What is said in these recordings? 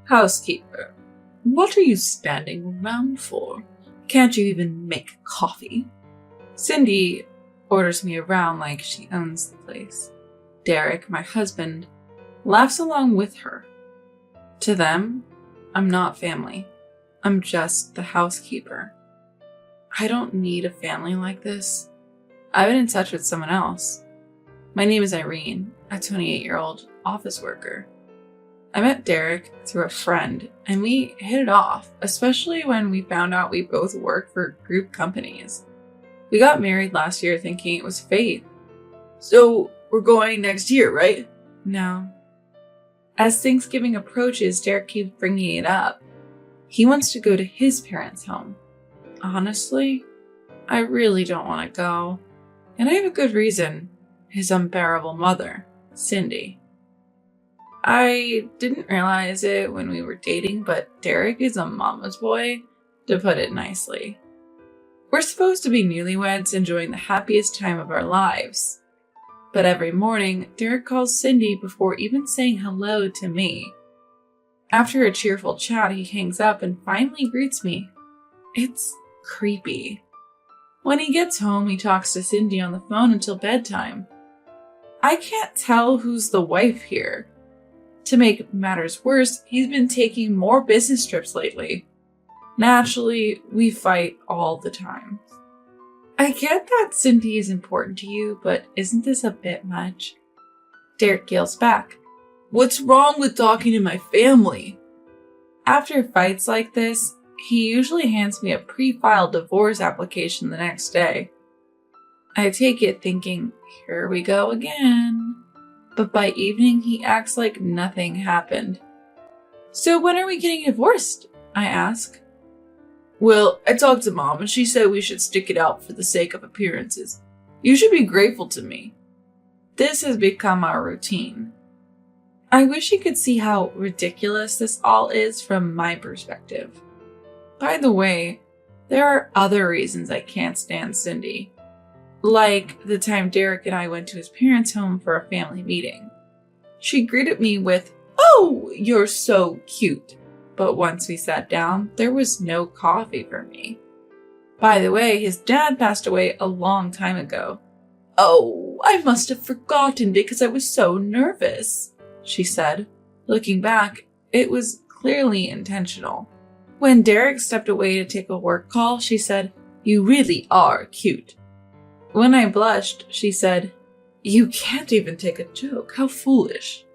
Housekeeper, what are you standing around for? Can't you even make coffee? Cindy orders me around like she owns the place. Derek, my husband, laughs along with her. To them, I'm not family. I'm just the housekeeper. I don't need a family like this. I've been in touch with someone else. My name is Irene, a 28-year-old office worker. I met Derek through a friend, and we hit it off, especially when we found out we both work for group companies. We got married last year thinking it was fate. So, we're going next year, right? No. As Thanksgiving approaches, Derek keeps bringing it up. He wants to go to his parents' home. Honestly, I really don't want to go. And I have a good reason. His unbearable mother, Cindy. I didn't realize it when we were dating, but Derek is a mama's boy, to put it nicely. We're supposed to be newlyweds enjoying the happiest time of our lives. But every morning, Derek calls Cindy before even saying hello to me. After a cheerful chat, he hangs up and finally greets me. It's creepy. When he gets home, he talks to Cindy on the phone until bedtime. I can't tell who's the wife here. To make matters worse, he's been taking more business trips lately. Naturally, we fight all the time. I get that Cindy is important to you, but isn't this a bit much? Derek yells back, "What's wrong with talking to my family?" After fights like this, he usually hands me a pre-filed divorce application the next day. I take it thinking, here we go again. But by evening, he acts like nothing happened. So when are we getting divorced? I ask. Well, I talked to Mom and she said we should stick it out for the sake of appearances. You should be grateful to me. This has become our routine. I wish you could see how ridiculous this all is from my perspective. By the way, there are other reasons I can't stand Cindy. Like the time Derek and I went to his parents' home for a family meeting. She greeted me with, "Oh, you're so cute." But once we sat down, there was no coffee for me. By the way, his dad passed away a long time ago. "Oh, I must have forgotten because I was so nervous," she said. Looking back, it was clearly intentional. When Derek stepped away to take a work call, she said, "You really are cute." When I blushed, she said, "You can't even take a joke. How foolish."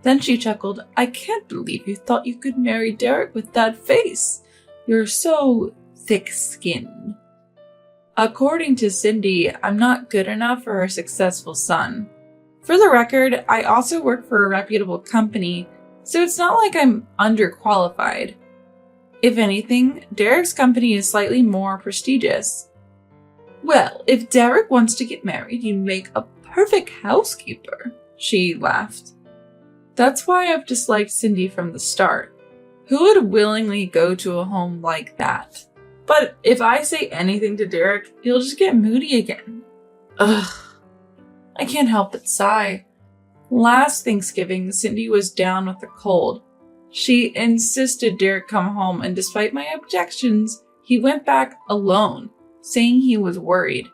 Then she chuckled, "I can't believe you thought you could marry Derek with that face. You're so thick-skinned." According to Cindy, I'm not good enough for her successful son. For the record, I also work for a reputable company, so it's not like I'm underqualified. If anything, Derek's company is slightly more prestigious. "Well, if Derek wants to get married, you make a perfect housekeeper," she laughed. That's why I've disliked Cindy from the start. Who would willingly go to a home like that? But if I say anything to Derek, he'll just get moody again. Ugh. I can't help but sigh. Last Thanksgiving, Cindy was down with a cold. She insisted Derek come home, and despite my objections, he went back alone, saying he was worried.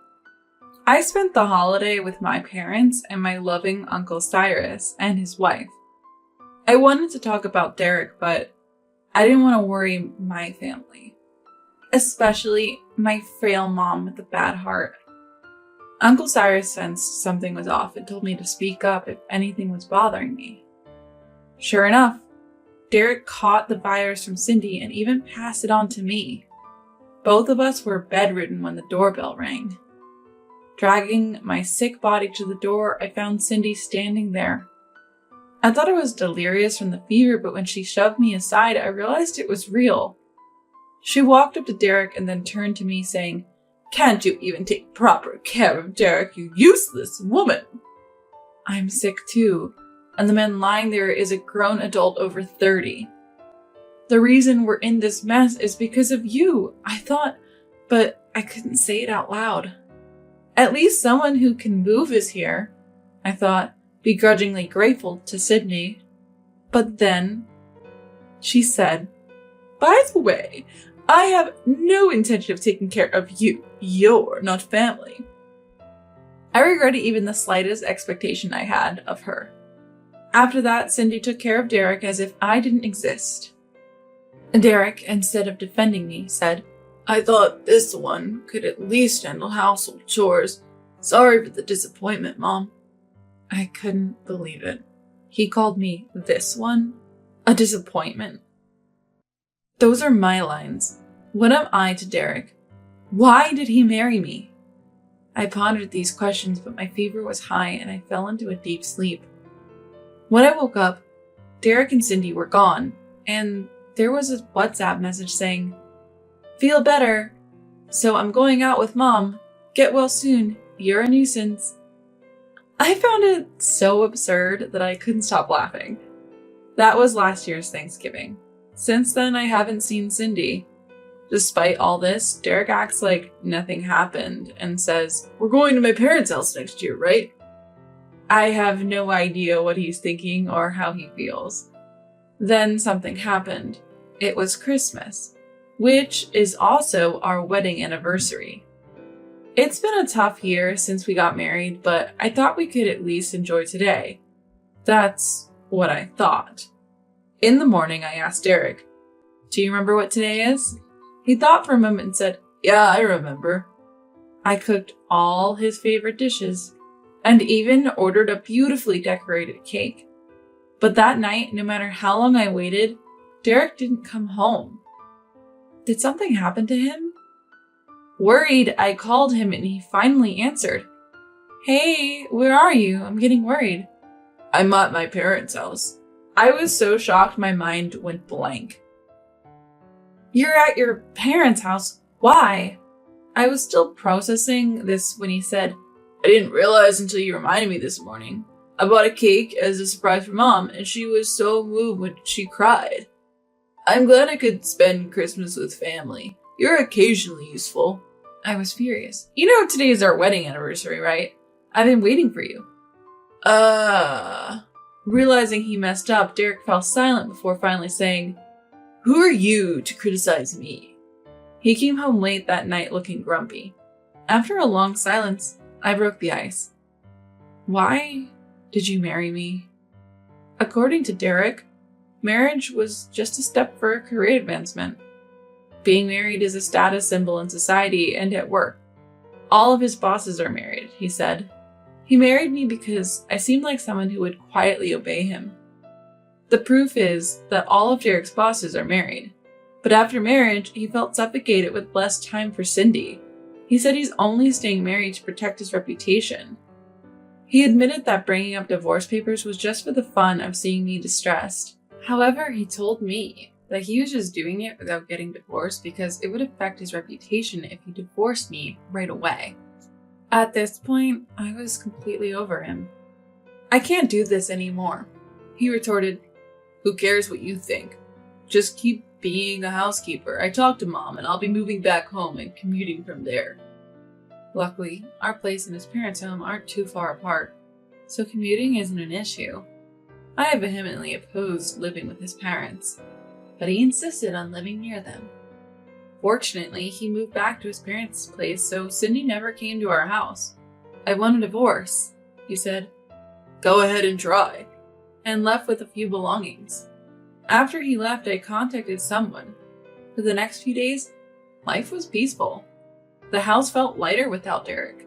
I spent the holiday with my parents and my loving Uncle Cyrus and his wife. I wanted to talk about Derek, but I didn't want to worry my family, especially my frail mom with a bad heart. Uncle Cyrus sensed something was off and told me to speak up if anything was bothering me. Sure enough, Derek caught the virus from Cindy and even passed it on to me. Both of us were bedridden when the doorbell rang. Dragging my sick body to the door, I found Cindy standing there. I thought I was delirious from the fever, but when she shoved me aside, I realized it was real. She walked up to Derek and then turned to me saying, "Can't you even take proper care of Derek, you useless woman?" I'm sick too, and the man lying there is a grown adult over 30. The reason we're in this mess is because of you, I thought, but I couldn't say it out loud. At least someone who can move is here, I thought, begrudgingly grateful to Sydney. But then, She said, "By the way, I have no intention of taking care of you. You're not family." I regretted even the slightest expectation I had of her. After that, Cindy took care of Derek as if I didn't exist. Derek, instead of defending me, said, "I thought this one could at least handle household chores. Sorry for the disappointment, Mom." I couldn't believe it. He called me this one? A disappointment? Those are my lines. What am I to Derek? Why did he marry me? I pondered these questions, but my fever was high and I fell into a deep sleep. When I woke up, Derek and Cindy were gone, and there was a WhatsApp message saying, "Feel better. So I'm going out with Mom. Get well soon. You're a nuisance." I found it so absurd that I couldn't stop laughing. That was last year's Thanksgiving. Since then, I haven't seen Cindy. Despite all this, Derek acts like nothing happened and says, "We're going to my parents' house next year, right?" I have no idea what he's thinking or how he feels. Then something happened. It was Christmas, which is also our wedding anniversary. It's been a tough year since we got married, but I thought we could at least enjoy today. That's what I thought. In the morning, I asked Derek, "Do you remember what today is?" He thought for a moment and said, "Yeah, I remember." I cooked all his favorite dishes and even ordered a beautifully decorated cake. But that night, no matter how long I waited, Derek didn't come home. Did something happen to him? Worried, I called him and he finally answered. "Hey, where are you? I'm getting worried." "I'm at my parents' house." I was so shocked my mind went blank. "You're at your parents' house? Why?" I was still processing this when he said, "I didn't realize until you reminded me this morning. I bought a cake as a surprise for Mom, and she was so moved when she cried. I'm glad I could spend Christmas with family. You're occasionally useful." I was furious. "You know today is our wedding anniversary, right? I've been waiting for you." Realizing he messed up, Derek fell silent before finally saying, "Who are you to criticize me?" He came home late that night looking grumpy. After a long silence, I broke the ice. "Why did you marry me?" According to Derek, marriage was just a step for a career advancement. Being married is a status symbol in society and at work. All of his bosses are married, he said. He married me because I seemed like someone who would quietly obey him. The proof is that all of Derek's bosses are married. But after marriage, he felt suffocated with less time for Cindy. He said he's only staying married to protect his reputation. He admitted that bringing up divorce papers was just for the fun of seeing me distressed. However, he told me that he was just doing it without getting divorced because it would affect his reputation if he divorced me right away. At this point, I was completely over him. "I can't do this anymore," he retorted. "Who cares what you think? Just keep being a housekeeper. I talked to Mom and I'll be moving back home and commuting from there." Luckily, our place and his parents' home aren't too far apart, so commuting isn't an issue. I vehemently opposed living with his parents, but he insisted on living near them. Fortunately, he moved back to his parents' place, so Cindy never came to our house. "I want a divorce," he said. "Go ahead and try," and left with a few belongings. After he left, I contacted someone. For the next few days, life was peaceful. The house felt lighter without Derek.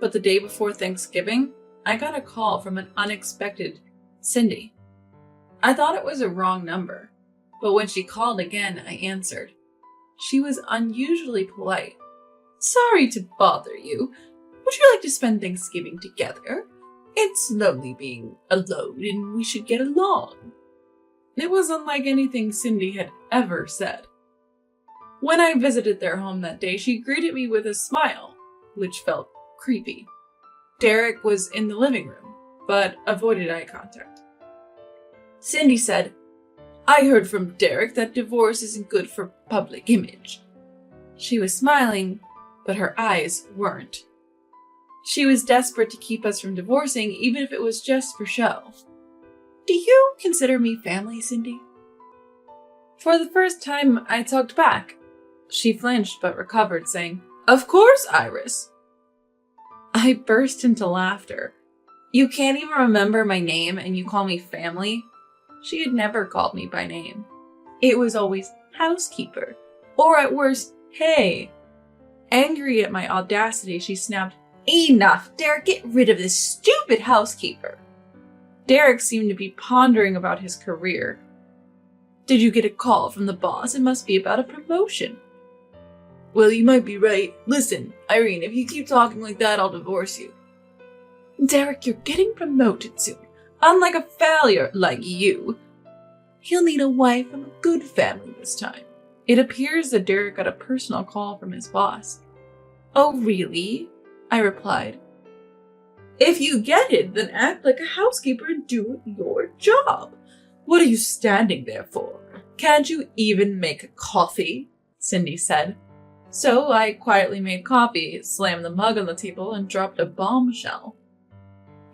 But the day before Thanksgiving, I got a call from an unexpected Cindy. I thought it was a wrong number, but when she called again, I answered. She was unusually polite. "Sorry to bother you. Would you like to spend Thanksgiving together? It's lonely being alone and we should get along." It was unlike anything Cindy had ever said. When I visited their home that day, she greeted me with a smile, which felt creepy. Derek was in the living room, but avoided eye contact. Cindy said, "I heard from Derek that divorce isn't good for public image." She was smiling, but her eyes weren't. She was desperate to keep us from divorcing, even if it was just for show. "Do you consider me family, Cindy?" For the first time, I talked back. She flinched but recovered, saying, "Of course, Iris." I burst into laughter. "You can't even remember my name and you call me family?" She had never called me by name. It was always housekeeper, or at worst, hey. Angry at my audacity, she snapped, "Enough, Derek, get rid of this stupid housekeeper." Derek seemed to be pondering about his career. "Did you get a call from the boss? It must be about a promotion." "Well, you might be right. Listen, Irene, if you keep talking like that, I'll divorce you." "Derek, you're getting promoted soon. Unlike a failure like you. He'll need a wife from a good family this time." It appears that Derek got a personal call from his boss. "Oh, really?" I replied. "If you get it, then act like a housekeeper and do your job. What are you standing there for? Can't you even make coffee?" Cindy said. So I quietly made coffee, slammed the mug on the table, and dropped a bombshell.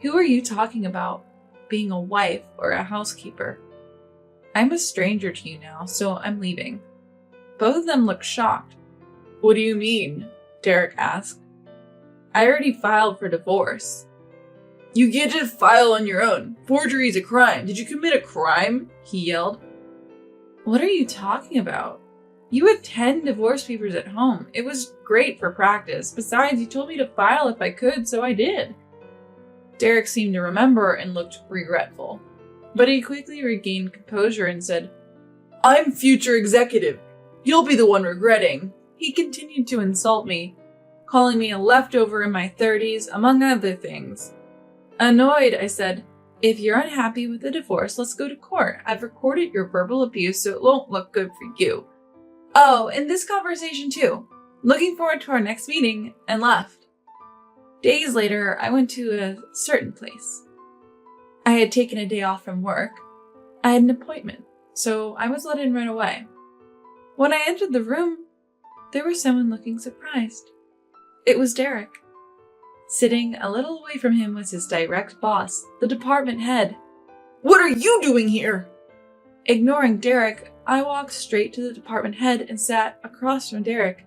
"Who are you talking about? Being a wife or a housekeeper?" "I'm a stranger to you now, so I'm leaving." Both of them looked shocked. "What do you mean?" Derek asked. "I already filed for divorce." "You can't just file on your own. Forgery is a crime. Did you commit a crime?" he yelled. "What are you talking about? You had 10 divorce papers at home. It was great for practice. Besides, you told me to file if I could, so I did." Derek seemed to remember and looked regretful. But he quickly regained composure and said, "I'm future executive. You'll be the one regretting." He continued to insult me, calling me a leftover in my 30s, among other things. Annoyed, I said, "If you're unhappy with the divorce, let's go to court. I've recorded your verbal abuse, so it won't look good for you. Oh, and this conversation too. Looking forward to our next meeting," and left. Days later, I went to a certain place. I had taken a day off from work. I had an appointment, so I was let in right away. When I entered the room, there was someone looking surprised. It was Derek. Sitting a little away from him was his direct boss, the department head. "What are you doing here?" Ignoring Derek, I walked straight to the department head and sat across from Derek.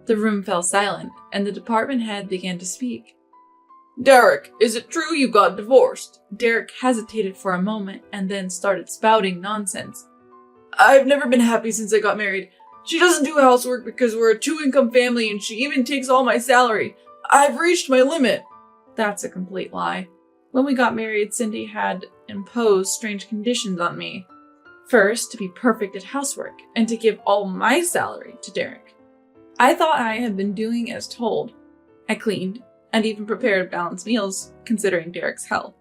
The room fell silent, and the department head began to speak. "Derek, is it true you got divorced?" Derek hesitated for a moment and then started spouting nonsense. "I've never been happy since I got married. She doesn't do housework because we're a 2-income family and she even takes all my salary. I've reached my limit." That's a complete lie. When we got married, Cindy had imposed strange conditions on me. First, to be perfect at housework and to give all my salary to Derek. I thought I had been doing as told. I cleaned and even prepared balanced meals, considering Derek's health.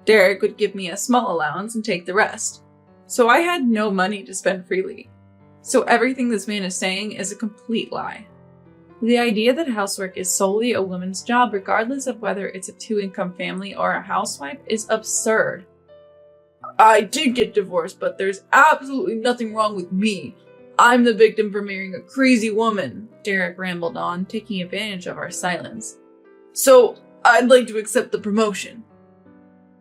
Derek would give me a small allowance and take the rest. So I had no money to spend freely. So everything this man is saying is a complete lie. The idea that housework is solely a woman's job, regardless of whether it's a 2-income family or a housewife, is absurd. "I did get divorced, but there's absolutely nothing wrong with me. I'm the victim for marrying a crazy woman," Derek rambled on, taking advantage of our silence. "So I'd like to accept the promotion."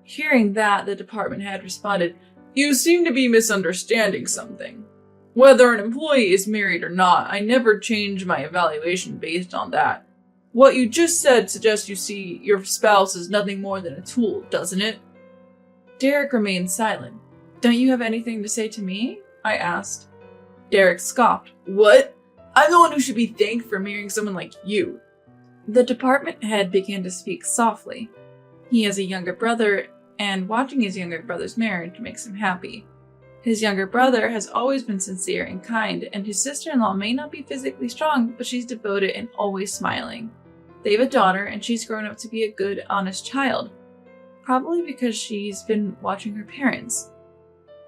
Hearing that, the department head responded, "You seem to be misunderstanding something. Whether an employee is married or not, I never change my evaluation based on that. What you just said suggests you see your spouse as nothing more than a tool, doesn't it?" Derek remained silent. "Don't you have anything to say to me?" I asked. Derek scoffed. "What? I'm the one who should be thanked for marrying someone like you." The department head began to speak softly. He has a younger brother, and watching his younger brother's marriage makes him happy. His younger brother has always been sincere and kind, and his sister-in-law may not be physically strong, but she's devoted and always smiling. They have a daughter, and she's grown up to be a good, honest child. Probably because she's been watching her parents.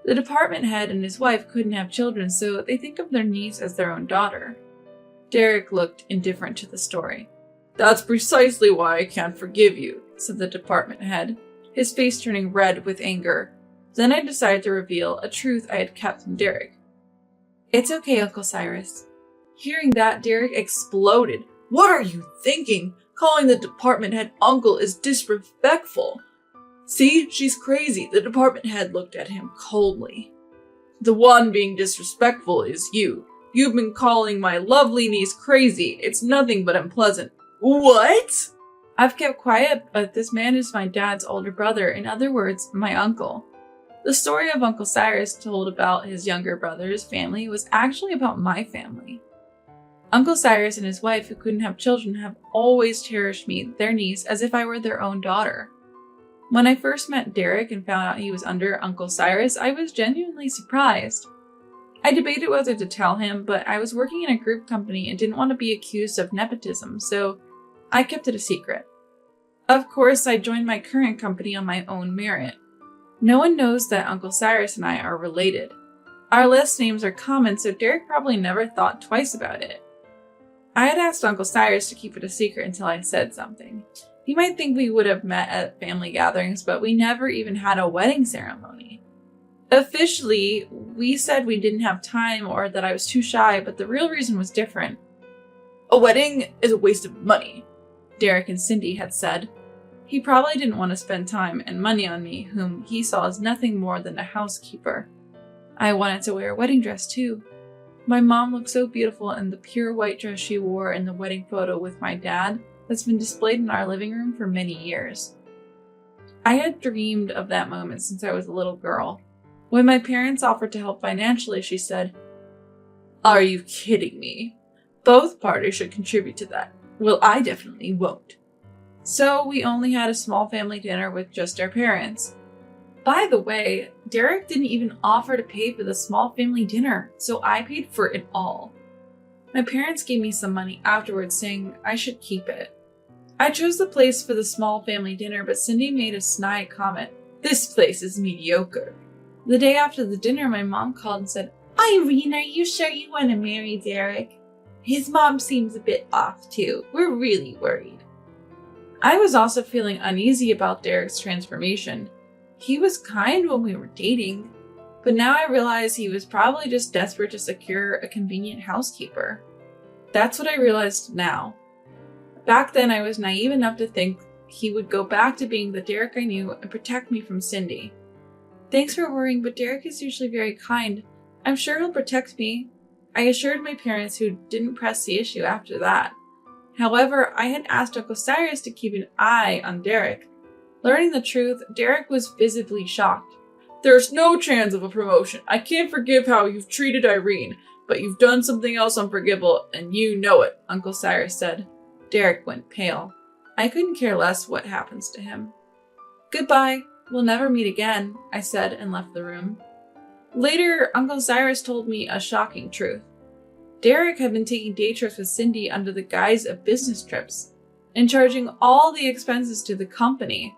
The department head and his wife couldn't have children, so they think of their niece as their own daughter. Derek looked indifferent to the story. "That's precisely why I can't forgive you," said the department head, his face turning red with anger. Then I decided to reveal a truth I had kept from Derek. "It's okay, Uncle Cyrus." Hearing that, Derek exploded. "What are you thinking? Calling the department head uncle is disrespectful." "See, she's crazy." The department head looked at him coldly. The one being disrespectful is you. You've been calling my lovely niece crazy. It's nothing but unpleasant. What? I've kept quiet, but this man is my dad's older brother. In other words, my uncle. The story of Uncle Cyrus told about his younger brother's family was actually about my family. Uncle Cyrus and his wife, who couldn't have children, have always cherished me, their niece, as if I were their own daughter. When I first met Derek and found out he was under Uncle Cyrus, I was genuinely surprised. I debated whether to tell him, but I was working in a group company and didn't want to be accused of nepotism, so I kept it a secret. Of course, I joined my current company on my own merit. No one knows that Uncle Cyrus and I are related. Our last names are common, so Derek probably never thought twice about it. I had asked Uncle Cyrus to keep it a secret until I said something. He might think we would have met at family gatherings, but we never even had a wedding ceremony. Officially, we said we didn't have time or that I was too shy, but the real reason was different. A wedding is a waste of money, Derek and Cindy had said. He probably didn't want to spend time and money on me, whom he saw as nothing more than a housekeeper. I wanted to wear a wedding dress too. My mom looked so beautiful in the pure white dress she wore in the wedding photo with my dad that's been displayed in our living room for many years. I had dreamed of that moment since I was a little girl. When my parents offered to help financially, she said, "Are you kidding me? Both parties should contribute to that. Well, I definitely won't." So we only had a small family dinner with just our parents. By the way, Derek didn't even offer to pay for the small family dinner, so I paid for it all. My parents gave me some money afterwards, saying I should keep it. I chose the place for the small family dinner, but Cindy made a snide comment. "This place is mediocre." The day after the dinner, my mom called and said, "Irene, are you sure you want to marry Derek? His mom seems a bit off too. We're really worried." I was also feeling uneasy about Derek's transformation. He was kind when we were dating, but now I realize he was probably just desperate to secure a convenient housekeeper. That's what I realized now. Back then, I was naive enough to think he would go back to being the Derek I knew and protect me from Cindy. "Thanks for worrying, but Derek is usually very kind. I'm sure he'll protect me," I assured my parents, who didn't press the issue after that. However, I had asked Uncle Cyrus to keep an eye on Derek. Learning the truth, Derek was visibly shocked. "There's no chance of a promotion. I can't forgive how you've treated Irene, but you've done something else unforgivable, and you know it," Uncle Cyrus said. Derek went pale. I couldn't care less what happens to him. "Goodbye. We'll never meet again," I said and left the room. Later, Uncle Cyrus told me a shocking truth. Derek had been taking day trips with Cindy under the guise of business trips and charging all the expenses to the company.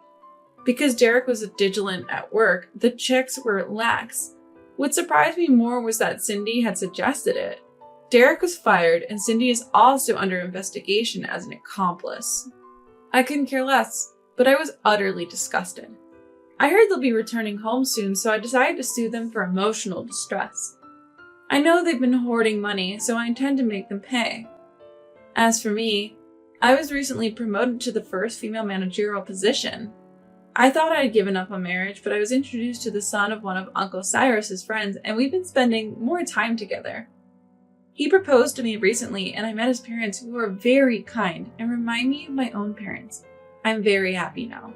Because Derek was vigilant at work, the checks were lax. What surprised me more was that Cindy had suggested it. Derek was fired, and Cindy is also under investigation as an accomplice. I couldn't care less, but I was utterly disgusted. I heard they'll be returning home soon, so I decided to sue them for emotional distress. I know they've been hoarding money, so I intend to make them pay. As for me, I was recently promoted to the first female managerial position. I thought I had given up on marriage, but I was introduced to the son of one of Uncle Cyrus's friends, and we've been spending more time together. He proposed to me recently, and I met his parents, who are very kind and remind me of my own parents. I'm very happy now.